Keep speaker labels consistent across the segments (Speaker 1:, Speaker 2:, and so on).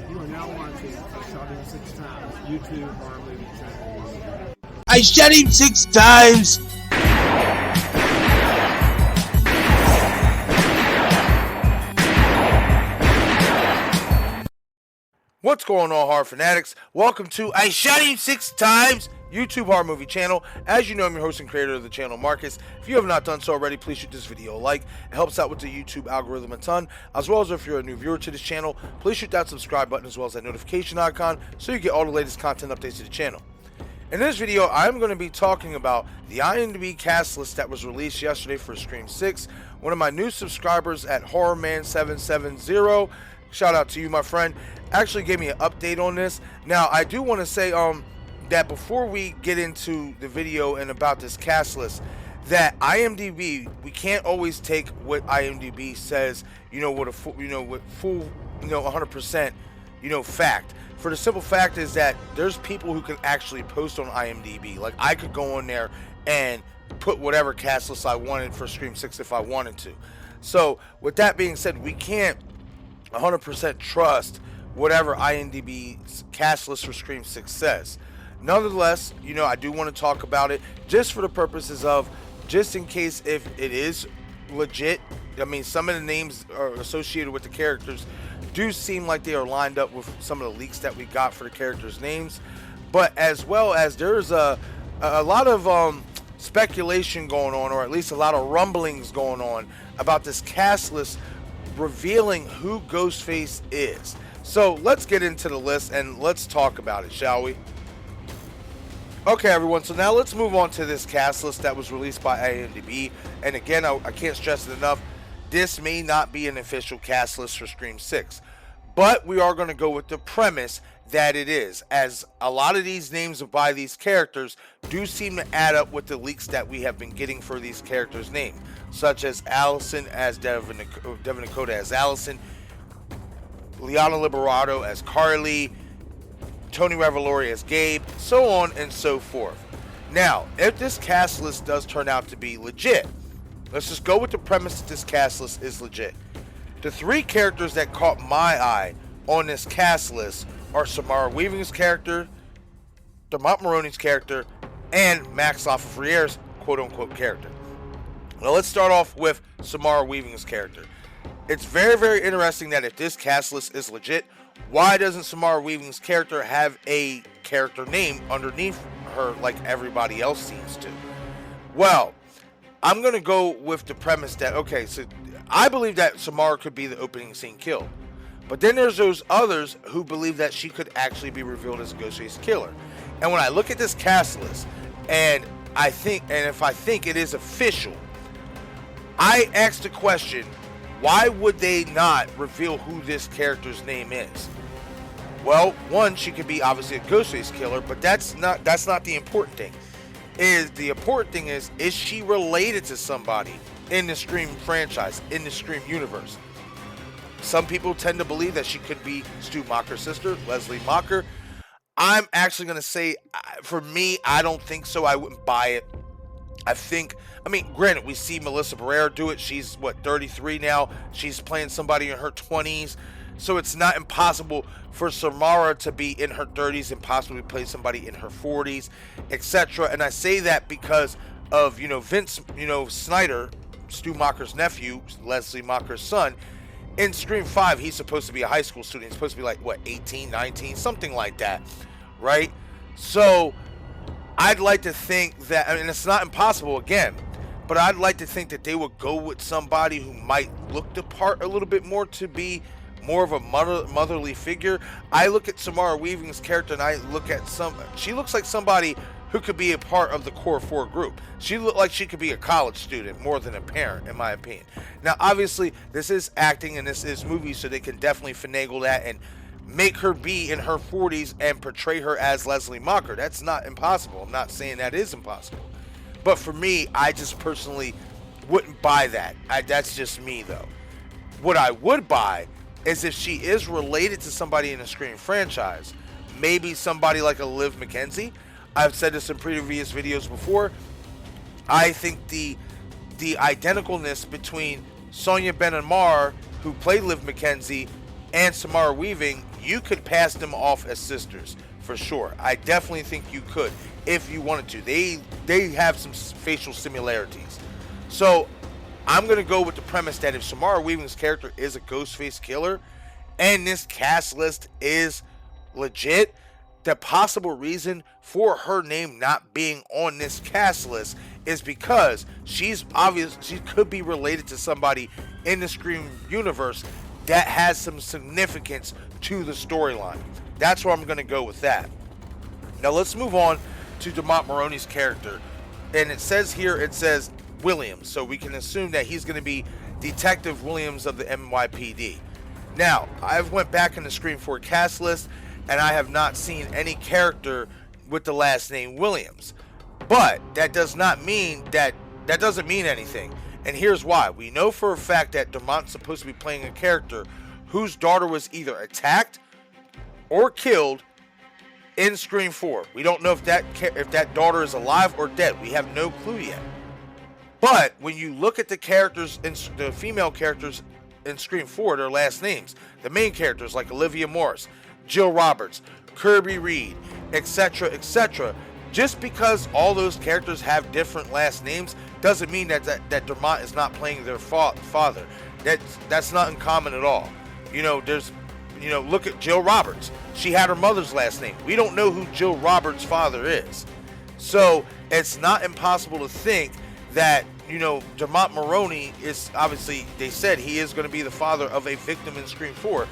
Speaker 1: You are now watching Shot Him 6 Times YouTube horror movie channel.
Speaker 2: I shot him 6 times.
Speaker 3: What's going on, horror fanatics? Welcome to I Shot Him 6 Times YouTube horror movie channel. As you know, I'm your host and creator of the channel, Marcus. If you have not done so already, please shoot this video a like. It helps out with the YouTube algorithm a ton. As well as if you're a new viewer to this channel, please shoot that subscribe button as well as that notification icon so you get all the latest content updates to the channel. In this video, I'm going to be talking about the IMDb cast list that was released yesterday for Scream 6. One of my new subscribers at HorrorMan770, shout out to you, my friend, actually gave me an update on this. Now, I do want to say that before we get into the video and about this cast list, that IMDb, we can't always take what IMDb says, with a full, with full, 100%, fact. For the simple fact is that there's people who can actually post on IMDb. Like, I could go on there and put whatever cast list I wanted for Scream 6 if I wanted to. So, with that being said, we can't 100% trust whatever IMDb's cast list for Scream 6 says. Nonetheless, I do want to talk about it just for the purposes of, just in case if it is legit. I mean, some of the names are associated with the characters do seem like they are lined up with some of the leaks that we got for the characters' names, but as well as there's a lot of speculation going on, or at least a lot of rumblings going on about this cast list revealing who Ghostface is. So let's get into the list and let's talk about it, shall we? Okay, everyone, so now let's move on to this cast list that was released by IMDb. And again, I can't stress it enough, this may not be an official cast list for Scream 6, but we are going to go with the premise that it is, as a lot of these names by these characters do seem to add up with the leaks that we have been getting for these characters' names, such as Allison as Devin Dakota as Allison, Liana Liberato as Carly, Tony Revolori as Gabe, so on and so forth. Now, if this cast list does turn out to be legit, let's just go with the premise that this cast list is legit. The three characters that caught my eye on this cast list are Samara Weaving's character, Dermot Mulroney's character, and Max Lafayette's quote-unquote character. Now let's start off with Samara Weaving's character. It's very, very interesting that if this cast list is legit, why doesn't Samara Weaving's character have a character name underneath her like everybody else seems to? Well, I'm going to go with the premise that, okay, so I believe that Samara could be the opening scene kill. But then there's those others who believe that she could actually be revealed as a Ghostface killer. And when I look at this cast list, and if I think it is official, I ask the question, why would they not reveal who this character's name is? Well, one, she could be obviously a Ghostface killer, but that's not the important thing. The important thing is she related to somebody in the Scream franchise, in the Scream universe? Some people tend to believe that she could be Stu Macher's sister, Leslie Macher. I'm actually going to say, for me, I don't think so. I wouldn't buy it. Granted, we see Melissa Barrera do it. She's, 33 now? She's playing somebody in her 20s. So it's not impossible for Samara to be in her 30s and possibly play somebody in her 40s, etc. And I say that because of, Vince, Snyder, Stu Macher's nephew, Leslie Macher's son. In Scream 5, he's supposed to be a high school student. He's supposed to be 18, 19, something like that, right? So I'd like to think that, it's not impossible again, but I'd like to think that they would go with somebody who might look the part a little bit more to be more of a motherly figure. I look at Samara Weaving's character and I look at she looks like somebody who could be a part of the core 4 group. She looked like she could be a college student more than a parent, in my opinion. Now, obviously, this is acting and this is movie, so they can definitely finagle that and make her be in her 40s and portray her as Leslie Macher. That's not impossible. I'm not saying that is impossible. But for me, I just personally wouldn't buy that. That's just me, though. What I would buy is if she is related to somebody in the Scream franchise, maybe somebody like a Liv McKenzie. I've said this in previous videos before. I think the identicalness between Sonia Benamar, who played Liv McKenzie, and Samara Weaving, you could pass them off as sisters for sure. I definitely think you could if you wanted to. They have some facial similarities. So I'm going to go with the premise that if Samara Weaving's character is a Ghostface killer and this cast list is legit, the possible reason for her name not being on this cast list is because she could be related to somebody in the Scream universe that has some significance to the storyline. That's where I'm going to go with that. Now let's move on to Dermot Mulroney's character. And it says Williams, so we can assume that he's going to be Detective Williams of the NYPD. Now, I've went back in the Scream 4 cast list, and I have not seen any character with the last name Williams. But that doesn't mean anything. And here's why. We know for a fact that Dermot's supposed to be playing a character whose daughter was either attacked or killed in Scream 4. We don't know if that daughter is alive or dead. We have no clue yet. But when you look at the characters, the female characters in Scream 4, their last names, the main characters like Olivia Morris, Jill Roberts, Kirby Reed, etc., etc., just because all those characters have different last names doesn't mean that Dermot is not playing their father. That's not uncommon at all. Look at Jill Roberts. She had her mother's last name. We don't know who Jill Roberts' father is. So it's not impossible to think that, Dermot Mulroney is obviously, they said he is going to be the father of a victim in Scream 4.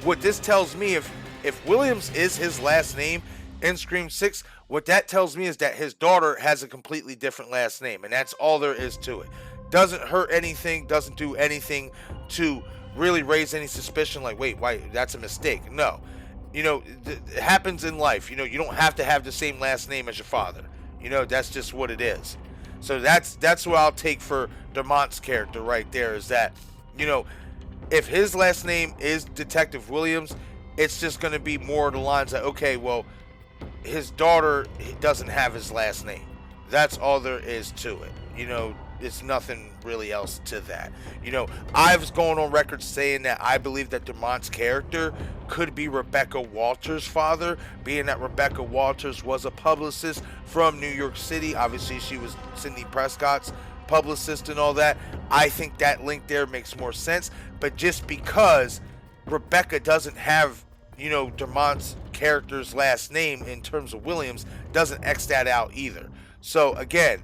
Speaker 3: What this tells me, if Williams is his last name in Scream 6, what that tells me is that his daughter has a completely different last name, and that's all there is to it. Doesn't hurt anything, doesn't do anything to really raise any suspicion like, wait, why, that's a mistake. No. It happens in life. You don't have to have the same last name as your father. That's just what it is. So that's what I'll take for Dermot's character right there, is that, if his last name is Detective Williams, it's just going to be more of the lines that, okay, well, his daughter doesn't have his last name. That's all there is to it. It's nothing really else to that. I was going on record saying that I believe that Dermot's character could be Rebecca Walters' father, being that Rebecca Walters was a publicist from New York City. Obviously, she was Sidney Prescott's publicist and all that. I think that link there makes more sense. But just because Rebecca doesn't have, Dermot's character's last name in terms of Williams, doesn't X that out either. So again,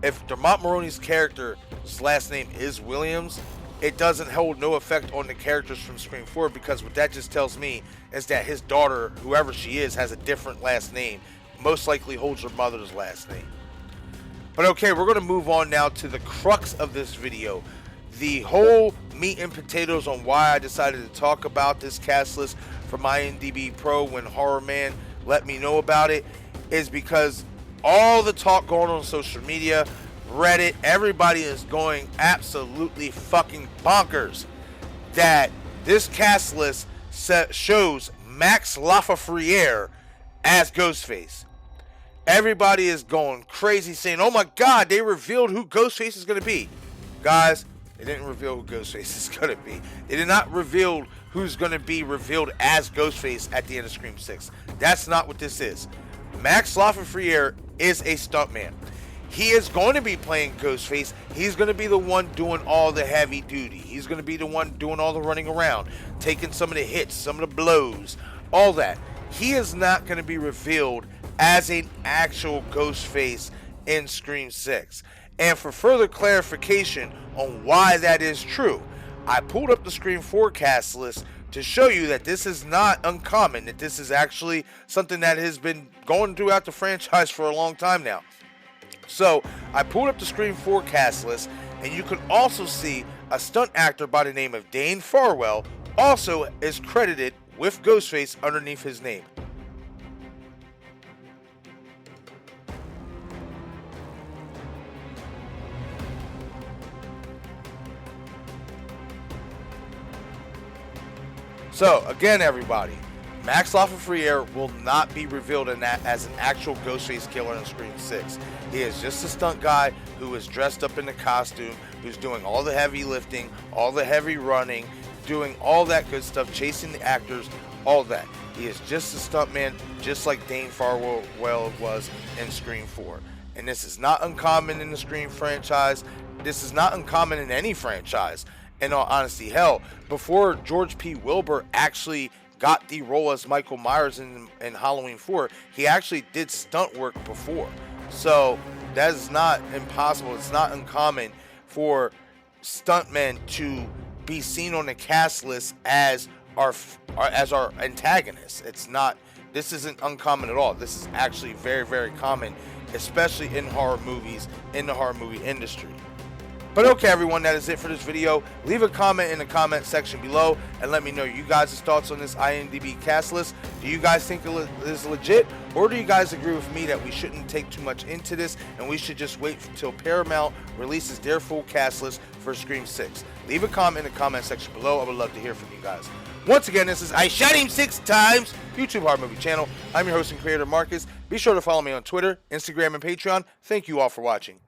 Speaker 3: if Dermot Mulroney's character's last name is Williams, it doesn't hold no effect on the characters from Scream 4, because what that just tells me is that his daughter, whoever she is, has a different last name, most likely holds her mother's last name. But okay, we're going to move on now to the crux of this video. The whole meat and potatoes on why I decided to talk about this cast list from IMDb Pro when Horror Man let me know about it is because all the talk going on social media, Reddit, everybody is going absolutely fucking bonkers that this cast list shows Max Lafreniere as Ghostface. Everybody is going crazy saying, oh my god, they revealed who Ghostface is going to be. Guys, they didn't reveal who Ghostface is going to be. They did not reveal who's going to be revealed as Ghostface at the end of Scream 6. That's not what this is. Max Lafreniere is a stuntman. He is going to be playing Ghostface. He's going to be the one doing all the heavy duty. He's going to be the one doing all the running around, taking some of the hits, some of the blows, all that. He is not going to be revealed as an actual Ghostface in Scream 6. And for further clarification on why that is true, I pulled up the Scream 4 cast list to show you that this is not uncommon, that this is actually something that has been going throughout the franchise for a long time now. So I pulled up the Scream 4 cast list, and you can also see a stunt actor by the name of Dane Farwell also is credited with Ghostface underneath his name. So, again, everybody, Max Lafreniere will not be revealed in that as an actual Ghostface killer in Scream 6. He is just a stunt guy who is dressed up in the costume, who's doing all the heavy lifting, all the heavy running, doing all that good stuff, chasing the actors, all that. He is just a stuntman, just like Dane Farwell was in Scream 4. And this is not uncommon in the Scream franchise. This is not uncommon in any franchise, in all honesty. Hell, before George P. Wilbur actually got the role as Michael Myers in Halloween 4, he actually did stunt work before. So that is not impossible. It's not uncommon for stuntmen to be seen on the cast list as our antagonists. It's not. This isn't uncommon at all. This is actually very, very common, especially in horror movies, in the horror movie industry. But okay, everyone, that is it for this video. Leave a comment in the comment section below and let me know you guys' thoughts on this IMDb cast list. Do you guys think it is legit, or do you guys agree with me that we shouldn't take too much into this and we should just wait until Paramount releases their full cast list for Scream 6? Leave a comment in the comment section below. I would love to hear from you guys. Once again, this is I Shot Him 6 Times, YouTube Horror Movie Channel. I'm your host and creator, Marcus. Be sure to follow me on Twitter, Instagram, and Patreon. Thank you all for watching.